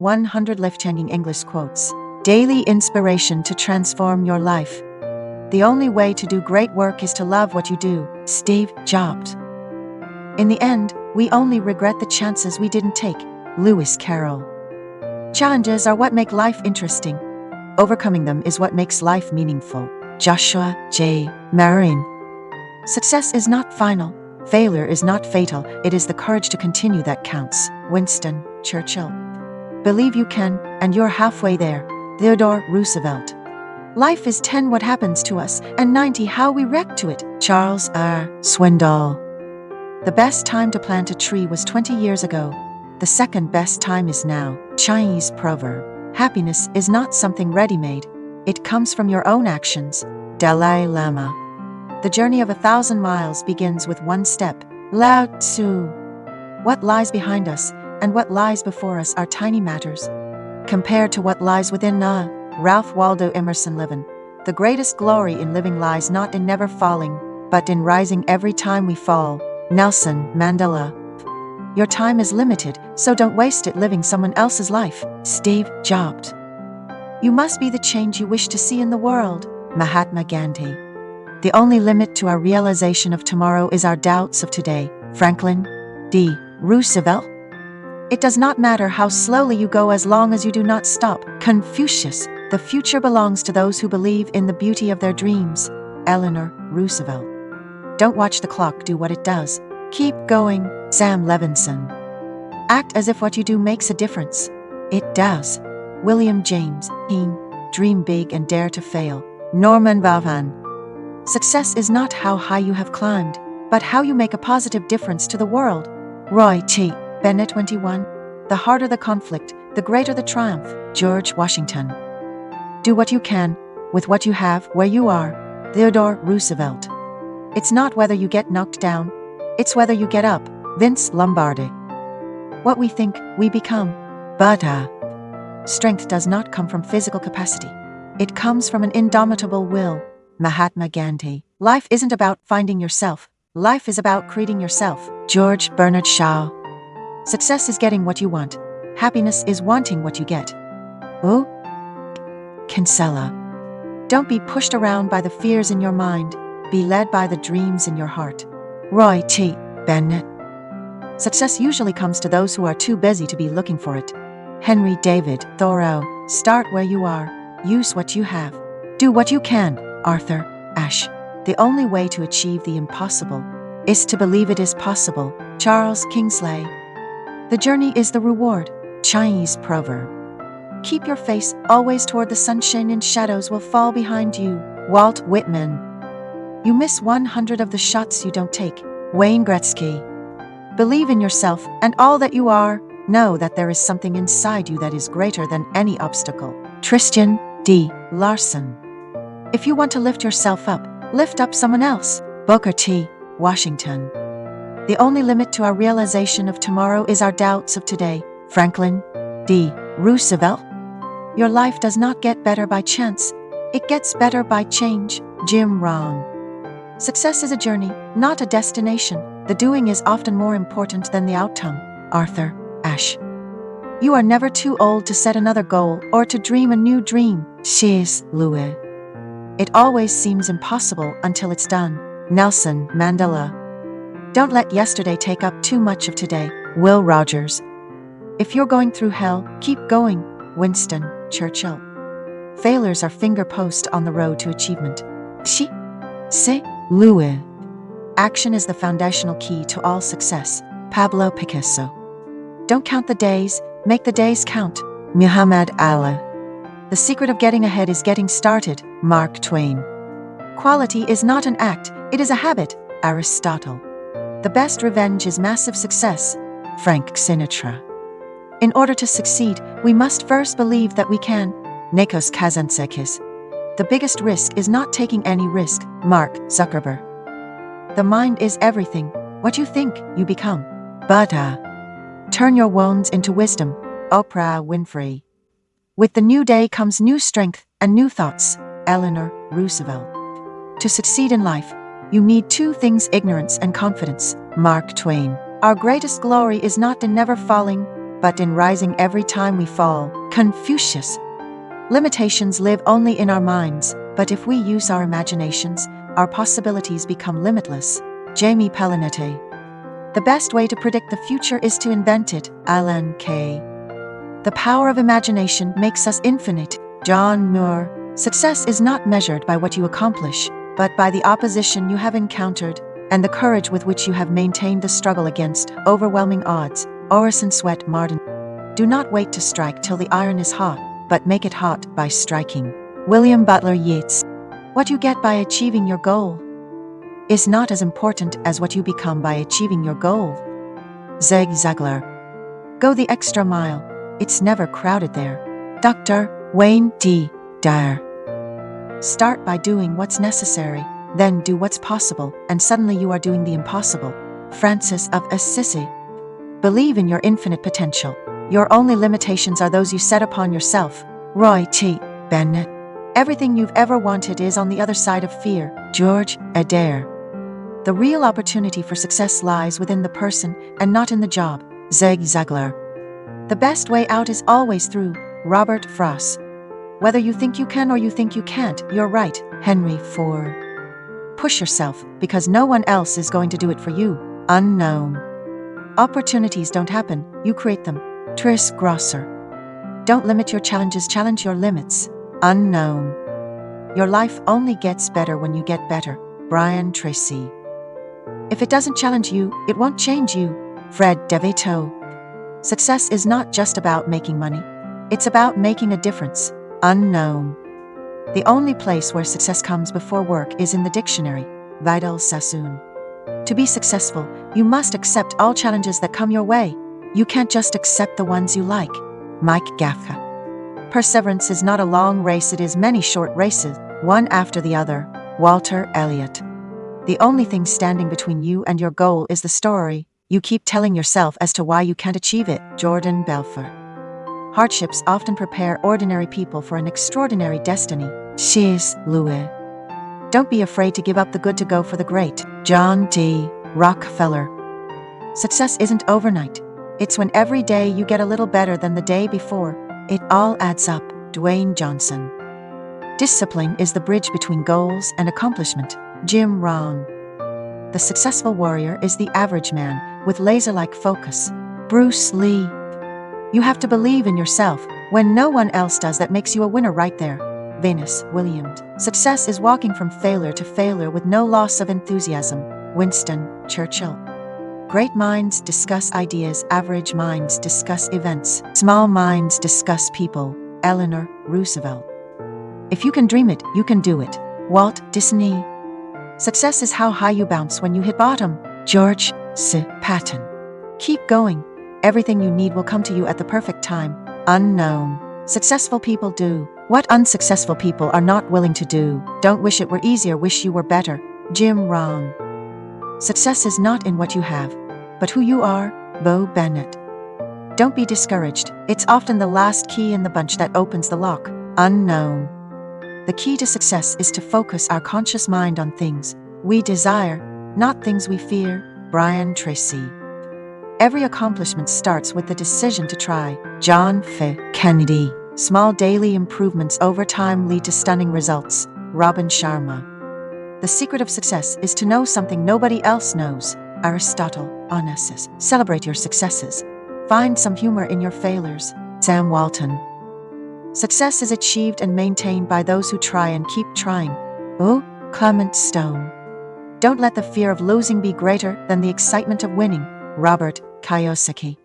100 life-changing English quotes. Daily inspiration to transform your life. The only way to do great work is to love what you do. Steve Jobs. In the end, we only regret the chances we didn't take. Lewis Carroll. Challenges are what make life interesting. Overcoming them is what makes life meaningful. Joshua J. Marin. Success is not final. Failure is not fatal. It is the courage to continue that counts. Winston Churchill. Believe you can, and you're halfway there. Theodore Roosevelt. Life is 10 what happens to us, and 90 how we react to it. Charles R. Swindoll. The best time to plant a tree was 20 years ago. The second best time is now. Chinese proverb. Happiness is not something ready-made. It comes from your own actions. Dalai Lama. The journey of 1,000 miles begins with one step. Lao Tzu. What lies behind us and what lies before us are tiny matters compared to what lies within. Ralph Waldo Emerson. Living. The greatest glory in living lies not in never falling, but in rising every time we fall. Nelson Mandela. Your time is limited, so don't waste it living someone else's life. Steve Jobs. You must be the change you wish to see in the world. Mahatma Gandhi. The only limit to our realization of tomorrow is our doubts of today. Franklin D. Roosevelt. It does not matter how slowly you go as long as you do not stop. Confucius. The future belongs to those who believe in the beauty of their dreams. Eleanor Roosevelt. Don't watch the clock do what it does. Keep going. Sam Levinson. Act as if what you do makes a difference. It does. William James. Dream big and dare to fail. Norman Vavan. Success is not how high you have climbed, but how you make a positive difference to the world. Roy T. Bennett. 21. The harder the conflict, the greater the triumph. George Washington. Do what you can, with what you have, where you are. Theodore Roosevelt. It's not whether you get knocked down, it's whether you get up. Vince Lombardi. What we think, we become. But strength does not come from physical capacity. It comes from an indomitable will. Mahatma Gandhi. Life isn't about finding yourself. Life is about creating yourself. George Bernard Shaw. Success is getting what you want. Happiness is wanting what you get. Oh? Kinsella. Don't be pushed around by the fears in your mind. Be led by the dreams in your heart. Roy T. Bennett. Success usually comes to those who are too busy to be looking for it. Henry David Thoreau. Start where you are. Use what you have. Do what you can. Arthur Ashe. The only way to achieve the impossible is to believe it is possible. Charles Kingsley. The journey is the reward. Chinese proverb. Keep your face always toward the sunshine and shadows will fall behind you. Walt Whitman. You miss 100 of the shots you don't take. Wayne Gretzky. Believe in yourself and all that you are. Know that there is something inside you that is greater than any obstacle. Tristan D. Larson. If you want to lift yourself up, lift up someone else. Booker T. Washington. The only limit to our realization of tomorrow is our doubts of today. Franklin D. Roosevelt. Your life does not get better by chance. It gets better by change. Jim Rohn. Success is a journey, not a destination. The doing is often more important than the outcome. Arthur Ashe. You are never too old to set another goal or to dream a new dream. C.S. Lewis. It always seems impossible until it's done. Nelson Mandela. Don't let yesterday take up too much of today. Will Rogers. If you're going through hell, keep going. Winston Churchill. Failures are finger posts on the road to achievement. C.S. Lewis. Action is the foundational key to all success. Pablo Picasso. Don't count the days, make the days count. Muhammad Ali. The secret of getting ahead is getting started. Mark Twain. Quality is not an act, it is a habit. Aristotle. The best revenge is massive success. Frank Sinatra. In order to succeed, we must first believe that we can. Nikos Kazantzakis. The biggest risk is not taking any risk. Mark Zuckerberg. The mind is everything. What you think, you become. Buddha. Turn your wounds into wisdom. Oprah Winfrey. With the new day comes new strength and new thoughts. Eleanor Roosevelt. To succeed in life, you need two things: ignorance and confidence. Mark Twain. Our greatest glory is not in never falling, but in rising every time we fall. Confucius. Limitations live only in our minds, but if we use our imaginations, our possibilities become limitless. Jamie Palinete. The best way to predict the future is to invent it. Alan Kay. The power of imagination makes us infinite. John Muir. Success is not measured by what you accomplish, but by the opposition you have encountered and the courage with which you have maintained the struggle against overwhelming odds. Orison Swett Martin. Do not wait to strike till the iron is hot, but make it hot by striking. William Butler Yeats. What you get by achieving your goal is not as important as what you become by achieving your goal. Zig Ziglar. Go the extra mile. It's never crowded there. Dr. Wayne D. Dyer. Start by doing what's necessary, then do what's possible, and suddenly you are doing the impossible. Francis of Assisi. Believe in your infinite potential. Your only limitations are those you set upon yourself. Roy T. Bennett. Everything you've ever wanted is on the other side of fear. George Adair. The real opportunity for success lies within the person and not in the job. Zig Ziglar. The best way out is always through. Robert Frost. Whether you think you can or you think you can't, you're right. Henry Ford. Push yourself, because no one else is going to do it for you. Unknown. Opportunities don't happen, you create them. Tris Grosser. Don't limit your challenges, challenge your limits. Unknown. Your life only gets better when you get better. Brian Tracy. If it doesn't challenge you, it won't change you. Fred DeVito. Success is not just about making money. It's about making a difference. Unknown. The only place where success comes before work is in the dictionary. Vidal Sassoon. To be successful, you must accept all challenges that come your way. You can't just accept the ones you like. Mike Gafka. Perseverance is not a long race, it is many short races, one after the other. Walter Elliott. The only thing standing between you and your goal is the story you keep telling yourself as to why you can't achieve it. Jordan Belfort. Hardships often prepare ordinary people for an extraordinary destiny. C.S. Lewis. Don't be afraid to give up the good to go for the great. John D. Rockefeller. Success isn't overnight. It's when every day you get a little better than the day before. It all adds up. Dwayne Johnson. Discipline is the bridge between goals and accomplishment. Jim Rohn. The successful warrior is the average man with laser-like focus. Bruce Lee. You have to believe in yourself when no one else does. That makes you a winner right there. Venus Williams. Success is walking from failure to failure with no loss of enthusiasm. Winston Churchill. Great minds discuss ideas, average minds discuss events, small minds discuss people. Eleanor Roosevelt. If you can dream it, you can do it. Walt Disney. Success is how high you bounce when you hit bottom. George C. Patton. Keep going. Everything you need will come to you at the perfect time. Unknown. Successful people do what unsuccessful people are not willing to do. Don't wish it were easier, wish you were better. Jim Rohn. Success is not in what you have, but who you are. Bo Bennett. Don't be discouraged. It's often the last key in the bunch that opens the lock. Unknown. The key to success is to focus our conscious mind on things we desire, not things we fear. Brian Tracy. Every accomplishment starts with the decision to try. John F. Kennedy. Small daily improvements over time lead to stunning results. Robin Sharma. The secret of success is to know something nobody else knows. Aristotle Onassis. Celebrate your successes. Find some humor in your failures. Sam Walton. Success is achieved and maintained by those who try and keep trying. Oh, Clement Stone. Don't let the fear of losing be greater than the excitement of winning. Robert Kiyosaki.